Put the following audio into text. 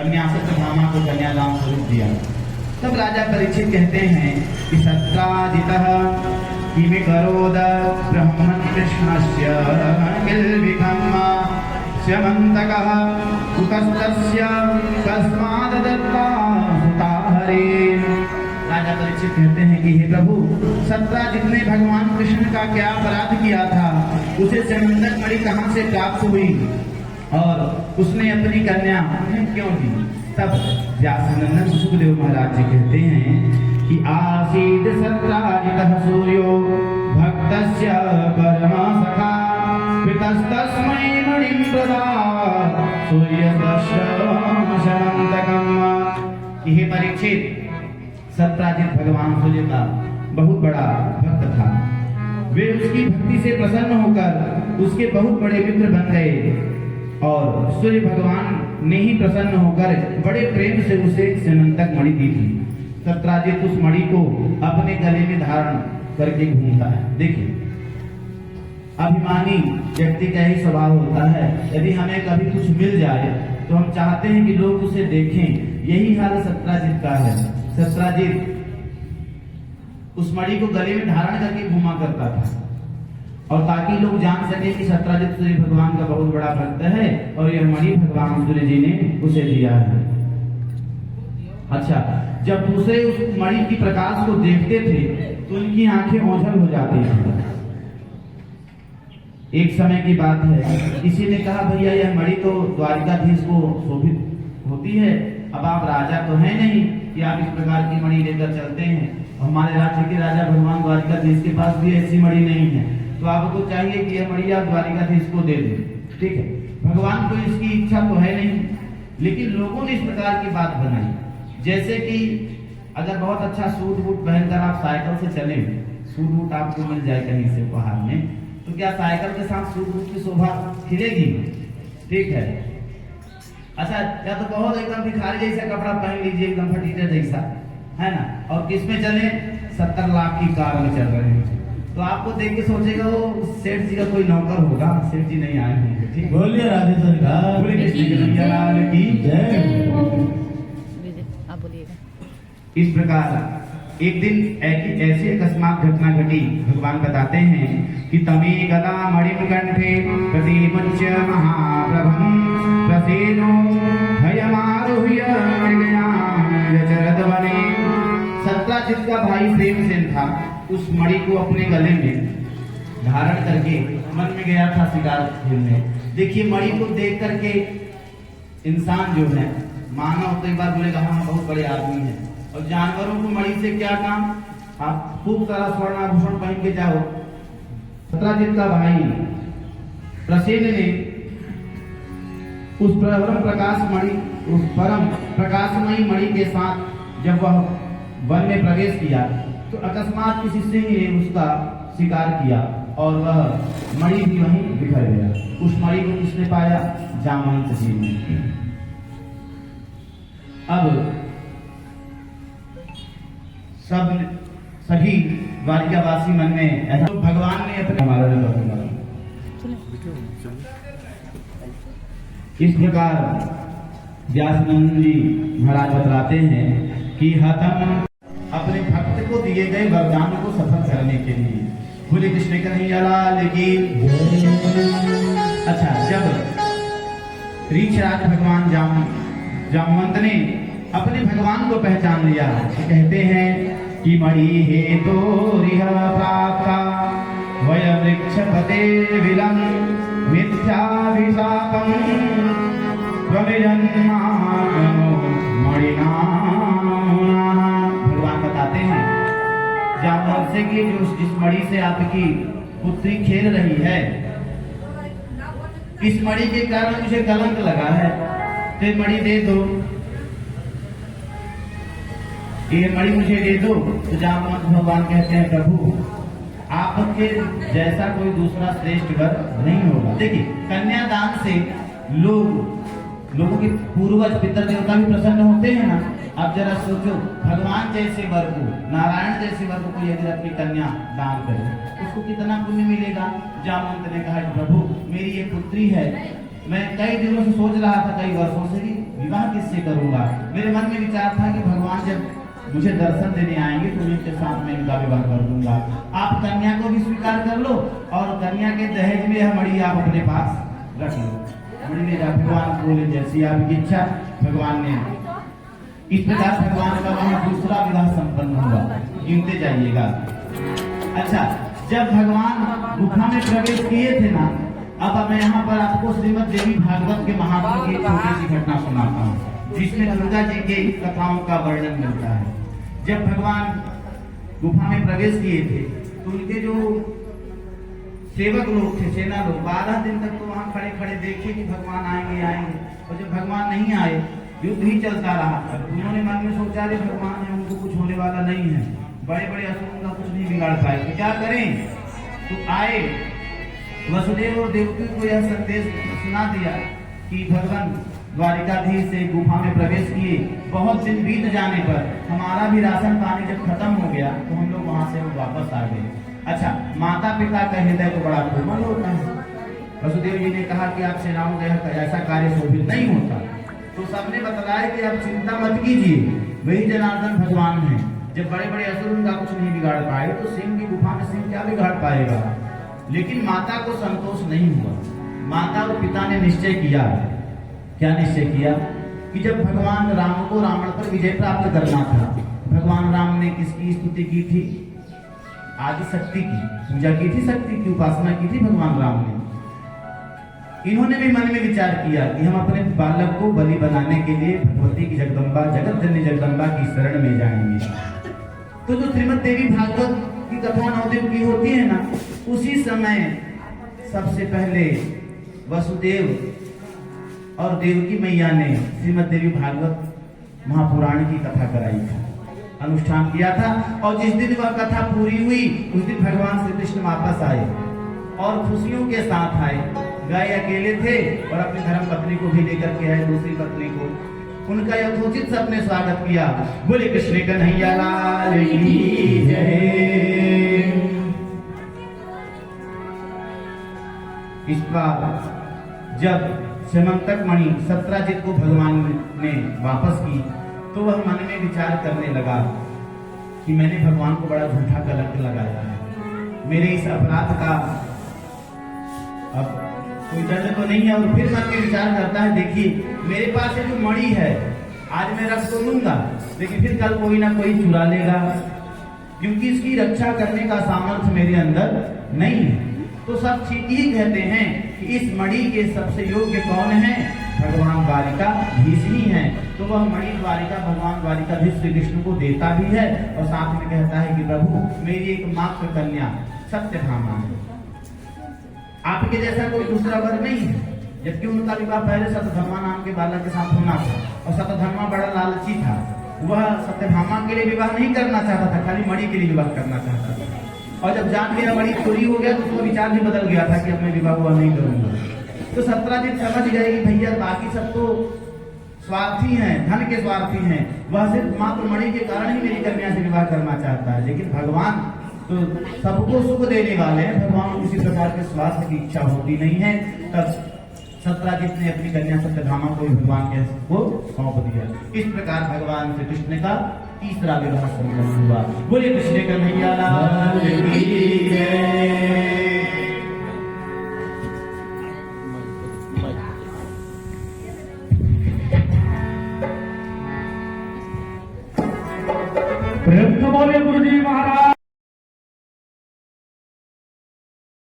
कन्या सत्यभामा को कन्यादान स्वरूप दिया। तब राजा परीक्षित कहते हैं कि सत्राजितः किमिकरोद ब्रह्मन् कृष्णस्य किल्बिकम् स्यमन्तकः कुतस्तस्य कस्माद् दत्ता सुता हरे। राजा परीक्षित कहते हैं कि हे प्रभु, सत्राजित ने भगवान कृष्ण का क्या अपराध किया था, उसे स्यमंतक मणि कहां से प्राप्त हुई और उसने अपनी कन्या क्यों दी। तब व्यासनंदन सुखदेव महाराज जी कहते हैं कि आसीद सत्राजितः सूर्यो भक्तस्य परम सखा पितस्तस्मै मणिं प्रदात् सूर्यदर्शनमशमन्तकम्। हे परीक्षित, सत्राजित भगवान सूर्य का बहुत बड़ा भक्त था। वे उसकी भक्ति से प्रसन्न होकर उसके बहुत बड़े मित्र बन गए और सूर्य भगवान ने ही प्रसन्न होकर बड़े प्रेम से उसे स्यमंतक मणि दी थी। सत्राजित उस मणि को अपने गले में धारण करके घूमता है। देखिए, अभिमानी व्यक्ति का ही स्वभाव होता है। यदि हमें कभी कुछ मिल जाए तो हम चाहते हैं कि लोग उसे देखें। यही हाल सत्राजित का है। सत्राजित उस मणि को गले में धारण करके घुमा करता था और ताकि लोग जान सके कि सत्राजित सूर्य भगवान का बहुत बड़ा भक्त है और यह मणि भगवान सूर्य जी ने उसे दिया है। अच्छा, जब दूसरे उस मणि की प्रकाश को देखते थे तो उनकी आंखें ओझल हो जाती थी। एक समय की बात है, किसी ने कहा भैया यह मणि तो द्वारिकाधीश को शोभित होती है, अब आप राजा तो हैं नहीं कि आप इस प्रकार की मणि लेकर चलते हैं। हमारे राज्य के राजा भगवान द्वारिकाधीश के पास भी ऐसी मणि नहीं है, तो आपको चाहिए कि यह मणि आप द्वारिकाधीश को दे दें। ठीक है, भगवान को इसकी इच्छा तो है नहीं, लेकिन लोगों ने इस प्रकार की बात बनाई। जैसे कि अगर बहुत अच्छा सूट बूट पहनकर आप साइकिल से चले, सूट बूट आपको मिल जाए कहीं से पहाड़ में, तो क्या साइकिल के साथ सूट बूट की शोभा खिलेगी? ठीक है। अच्छा, या तो बहुत एकदम भिखारी जैसा कपड़ा पहन लीजिए, एकदम फटीचर जैसा, है ना, और किसमें चले? 70 लाख की कार में चल रहे हैं, तो आपको देख के सोचेगा वो सेठ जी का कोई नौकर होगा, सेठ जी नहीं आए होंगे। ठीक, बोलिए राधे सरकार, बोले कृष्ण कन्हैया की जय। आप बोलिएगा। इस प्रकार एक दिन ऐसी अकस्मात घटना घटी। भगवान बताते हैं कि तमे गदा मणिम कंठे प्रतिमुच्य महाप्रभं प्रसेनो भयमारुह्य मृगयां वने। सत्राजित का भाई प्रेमसेन था, उस मणि को अपने गले में धारण करके मन में गया था शिकार खेलने। देखिए, मणि को देख करके इंसान जो है, मानव तो एक बार बोलेगा हाँ बहुत बड़े आदमी हैं, और जानवरों को मणि से क्या काम? आप खूब सारा स्वर्णाभूषण पहन के जाओ। सत्राजित का भाई प्रसेन ने उस परम प्रकाशमयी मणि के साथ जब वह वन में प्रवेश किया तो अकस्मात किसी सिंह ने उसका शिकार किया और वह मणि भी वहीं बिखर गया। उस मणि को किसने पाया? जामवंत जी ने। अब सभी द्वारिकावासी मन में ऐसा तो भगवान ने अपने इस प्रकार व्यासनंद जी महाराज बतलाते हैं कि हतम अपने भक्त को दिए गए वरदान को सफल करने के लिए। बोले कृष्ण कन्हैया लाल की। अच्छा, जब ऋक्षराज भगवान जामवंत ने अपने भगवान को पहचान लिया तो कहते हैं कि मणि हे तो रिह प्राप्ता वय वृक्षपते विलं मिथ्याभिशापं त्वमिजन्मानो मणिनामुना। भगवान बताते हैं जामवंत से कि जिस मणि से आपकी पुत्री खेल रही है, इस मणि के कारण मुझे कलंक लगा है, तो मणि दे दो, ये मणि मुझे दे दो। तो जामवंत भगवान कहते हैं प्रभु आपके जैसा कोई दूसरा श्रेष्ठ वर नहीं होगा। देखिए, कन्यादान से लोगों के पूर्वज पितर देवता भी प्रसन्न होते हैं ना। अब जरा सोचो, भगवान जैसे वर को, नारायण जैसे वर को यदि अपनी कन्या दान करे उसको कितना पुण्य मिलेगा। जामवंत ने कहा प्रभु मेरी ये पुत्री है, मैं कई दिनों से सोच रहा था, कई वर्षों से भी विवाह किससे करूंगा। मेरे मन में विचार था कि भगवान जब मुझे दर्शन देने आएंगे तो उनके साथ में इनका विवाह कर दूंगा। आप कन्या को भी स्वीकार कर लो और कन्या के दहेज में यह मणि आप अपने पास रख लो। मणि ले जा, भगवान बोले जैसी आपकी इच्छा। भगवान ने इस प्रकार भगवान का वहां दूसरा विवाह संपन्न हुआ। गिनते जाइएगा। अच्छा, जब भगवान गुफा में प्रवेश किए थे ना, अब मैं यहाँ पर आपको श्रीमद देवी भागवत के महात्मा की छोटी सी घटना सुनाता हूँ, जिसमें दुर्गा जी के कथाओं का वर्णन मिलता है। जब भगवान गुफा में प्रवेश किए थे तो उनके जो सेवक लोग थे, सेना लोग, 12 दिन तक तो वहाँ खड़े खड़े देखे कि भगवान आएंगे आएंगे, और जब भगवान नहीं आए युद्ध ही चलता रहा। उन्होंने मन में सोचा रे भगवान है, उनको कुछ होने वाला नहीं है, बड़े बड़े असुरों का कुछ नहीं बिगाड़ पाए, तो क्या करें। तो आए वसुदेव और देवकी को यह संदेश सुना दिया कि भगवान द्वारिकाधीश से गुफा में प्रवेश किए। बहुत दिन बीत जाने पर हमारा भी राशन पानी जब खत्म हो गया तो हम लोग वहां से वापस आ गए। अच्छा, माता पिता का हृदय तो बड़ा कोमल होता है। वसुदेव जी ने कहा कि आप सेनाओं का ऐसा कार्य शोभित नहीं होता। तो सबने बतलाया कि आप चिंता मत कीजिए, वही जनार्दन भगवान है। जब बड़े बड़े असुर उनका कुछ नहीं बिगाड़ पाए तो सिंह की गुफा में सिंह क्या बिगाड़ पाएगा। लेकिन माता को संतोष नहीं हुआ। माता और पिता ने निश्चय किया। क्या निश्चय किया कि जब भगवान राम को रावण पर विजय प्राप्त करना था, भगवान राम ने किसकी स्तुति की थी? आदि शक्ति की पूजा की थी, शक्ति की उपासना की थी भगवान राम ने। इन्होंने भी मन में विचार किया कि हम अपने बालक को बलि बनाने के लिए भगवती की जगदम्बा, जगत जननी जगदम्बा की शरण में जाएंगे। तो जो श्रीमद देवी भागवत की कथा 9 दिन की होती है ना, उसी समय सबसे पहले वसुदेव और देवकी मैया ने श्रीमद देवी भागवत महापुराण की कथा कराई थी, अनुष्ठान किया था। और जिस दिन वह कथा पूरी हुई उस दिन भगवान श्री कृष्ण वापस आए और खुशियों के साथ आए। गए अकेले थे और अपनी धर्म पत्नी को भी लेकर के आए, दूसरी पत्नी को। उनका यथोचित सबने स्वागत किया। बोले कृष्ण कन्हैया लाल की जय। इस बार जब समंतक मणि सत्राजित को भगवान ने वापस की तो वह मन में विचार करने लगा कि मैंने भगवान को बड़ा झूठा कलंक लगाया है। मेरे इस अपराध का अब कोई दर्द तो नहीं है। और फिर मन में विचार करता है, देखिए मेरे पास जो मणि है आज मैं रख तो लूंगा, लेकिन फिर कल कोई ना कोई चुरा लेगा, क्योंकि इसकी रक्षा करने का सामर्थ्य मेरे अंदर नहीं है। तो सब ठीक ही कहते हैं कि इस मणि के सबसे योग्य कौन है? भगवान द्वारिकाधीश ही हैं। तो वह मणि द्वारिका भगवान द्वारिकाधीश श्री कृष्ण को देता भी है और साथ में कहता है कि प्रभु मेरी एकमात्र कन्या सत्यभामा है, आपके जैसा कोई दूसरा वर नहीं है। जबकि उनका विवाह पहले सत्यभामा नाम के बालक के साथ होना था और सत्यभामा बड़ा लालची था। वह सत्यभामा के लिए विवाह नहीं करना चाहता था, खाली मणि के लिए विवाह करना चाहता था। और जब जान गया मणि चोरी हो गया तो उसका विचार भी बदल गया था कि अब मैं विवाह हुआ नहीं करूंगा। तो सत्राजित समझ गए कि भैया बाकी सब तो स्वार्थी हैं, धन के स्वार्थी हैं, वह सिर्फ मात्र मणि के कारण ही मेरी कन्या से विवाह करना चाहता है। लेकिन भगवान तो सबको सुख देने वाले हैं, भगवान को किसी प्रकार के स्वार्थ की इच्छा होती नहीं है। तब सत्राजित ने अपनी कन्या सत्यभामा को भगवान के को सौंप दिया। इस प्रकार भगवान श्री कृष्ण का तीसरा विवाह संपन्न हुआ। बोले कृष्ण कन्हैया लाल की जय। बोले गुरु जी महाराज